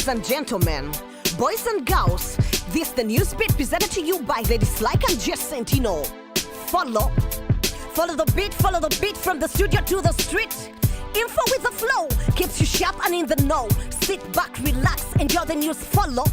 Ladies and gentlemen, boys and girls, this the NewzBeat presented to you by Ladies Like and Jess Sentino. Follow the beat from the studio to the street. Info with the flow keeps you sharp and in the know. Sit back, relax, enjoy the news. Follow.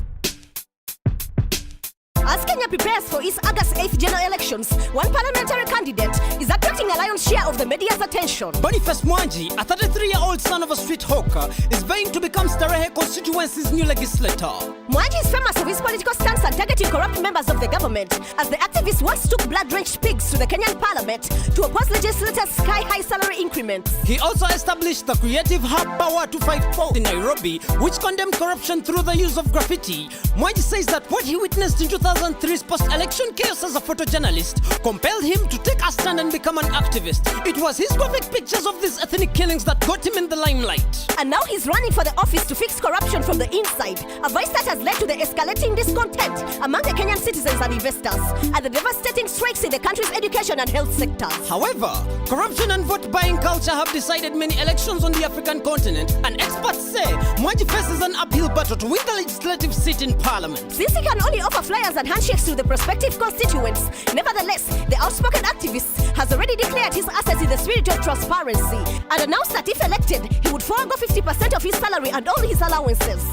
As Kenya prepares for its August 8th general elections, one parliamentary candidate is attracting a lion's share of the media's attention. Boniface Mwangi, a 33-year-old son of a street hawker, is vying to become Starehe constituency's new legislator. Mwangi is famous for his political stance and targeting corrupt members of the government, as the activist once took blood-drenched pigs to the Kenyan parliament to oppose legislators' sky-high salary increments. He also established the Creative Hub Power 254 in Nairobi, which condemned corruption through the use of graffiti. Mwangi says that what he witnessed in 2003's post-election chaos as a photojournalist compelled him to take a stand and become an activist. It was his graphic pictures of these ethnic killings that got him in the limelight. And now he's running for the office to fix corruption from the inside, a vice that has led to the escalating discontent among the Kenyan citizens and investors, and the devastating strikes in the country's education and health sectors. However, corruption and vote-buying culture have decided many elections on the African continent, and experts say Mwangi faces an uphill battle to win the legislative seat in parliament. Since he can only offer flyers and handshakes to the prospective constituents, nevertheless, the outspoken activist has already declared his assets in the spirit of transparency and announced that if elected, he would forego 50% of his salary and all his allowances.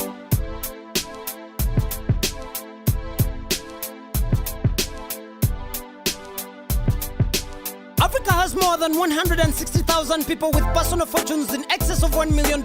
Africa has more than 160,000 people with personal fortunes in excess of $1 million.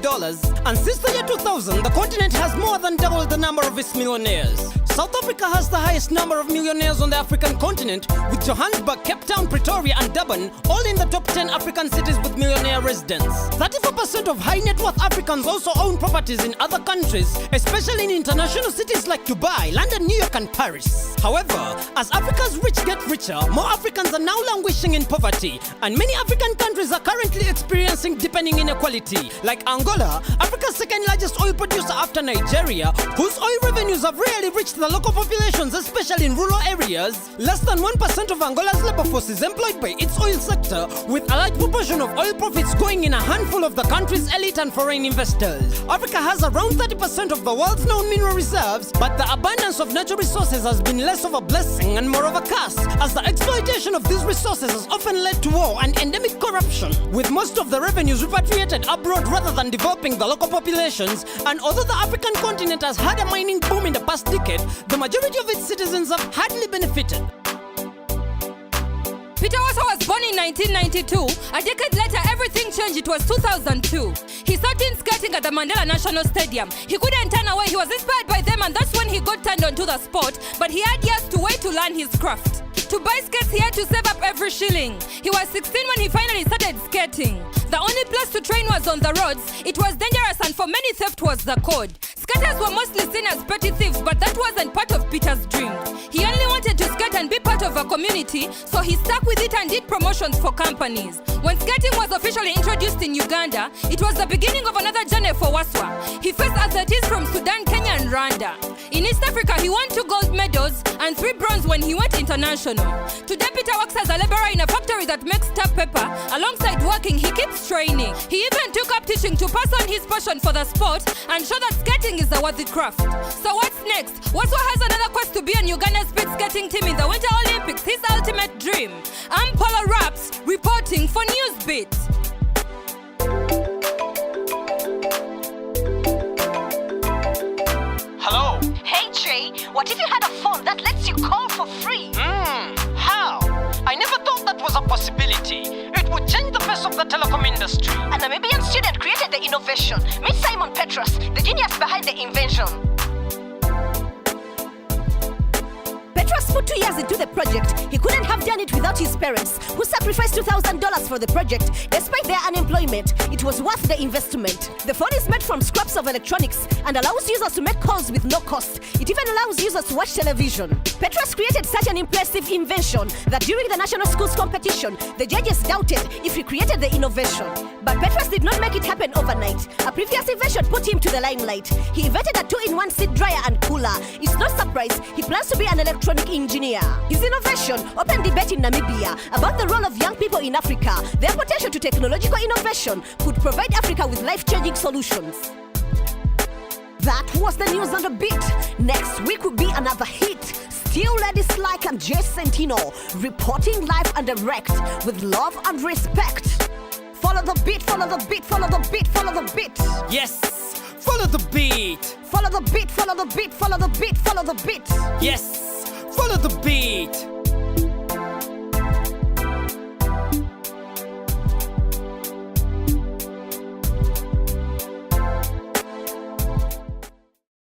And since the year 2000, the continent has more than doubled the number of its millionaires. South Africa has the highest number of millionaires on the African continent, with Johannesburg, Cape Town, Pretoria and Durban all in the top 10 African cities with millionaire residents. 34% of high net worth Africans also own properties in other countries, especially in international cities like Dubai, London, New York and Paris. However, as Africa's rich get richer, more Africans are now languishing in poverty, and many African countries are currently experiencing deepening inequality. Like Angola, Africa's second largest oil producer after Nigeria, whose oil revenues have rarely reached the local populations, especially in rural areas. Less than 1% of Angola's labor force is employed by its oil sector, with a large proportion of oil profits going in a handful of the country's elite and foreign investors. Africa has around 30% of the world's known mineral reserves, but the abundance of natural resources has been less of a blessing and more of a curse, as the exploitation of these resources has often led to war and endemic corruption, with most of the revenues repatriated abroad rather than developing the local populations. And although the African continent has had a mining boom in the past decade, the majority of its citizens have hardly benefited. Peter Wasa was born in 1992. A decade later, everything changed. It was 2002. He started skating at the Mandela National Stadium. He couldn't turn away. He was inspired by them, and that's when he got turned onto the sport. But he had years to wait to learn his craft. To buy skates, he had to save up every shilling. He was 16 when he finally started skating. The only place to train was on the roads. It was dangerous, and for many, theft was the code. Skaters were mostly seen as petty thieves, but that wasn't part of Peter's dream. He only wanted to skate and be part of a community, so he stuck with it and did promotions for companies. When skating was officially introduced in Uganda, it was the beginning of another journey for Waswa. He faced athletes from Sudan, Kenya and Rwanda. In East Africa, he won 2 gold medals and 3 bronze when he went international. Today, Peter works as a laborer in a factory that makes tap paper. Alongside working, he keeps training. He even took up teaching to pass on his passion for the sport and show that skating is a worthy craft. So what's next? Waswa has another quest to be on Uganda's speed skating team in the Winter Olympics, his ultimate dream. I'm Paula Raps, reporting for NewzBeat. Hello? Hey Jay, what if you had a phone that lets you call for free? How? I never thought that was a possibility. It would change the face of the telecom industry. A Namibian student created the innovation. Meet Simon Petrus, the genius behind the invention. Petrus put 2 years into the project. He couldn't have done it without his parents, who sacrificed $2,000 for the project. Despite their unemployment, it was worth the investment. The phone is made from scraps of electronics and allows users to make calls with no cost. It even allows users to watch television. Petrus created such an impressive invention that during the national schools competition, the judges doubted if he created the innovation. But Petrus did not make it happen overnight. A previous invention put him to the limelight. He invented a 2-in-1 seat dryer and cooler. It's no surprise he plans to be an electronic engineer. His innovation opened debate in Namibia about the role of young people in Africa. Their potential to technological innovation could provide Africa with life-changing solutions. That was the news on the beat. Next week will be another hit. Still ladies like and Jay Sentino, reporting live and direct with love and respect. Follow the beat, follow the beat, follow the beat, follow the beat. Yes, follow the beat. Follow the beat, follow the beat, follow the beat, follow the beat. Yes, follow the beat.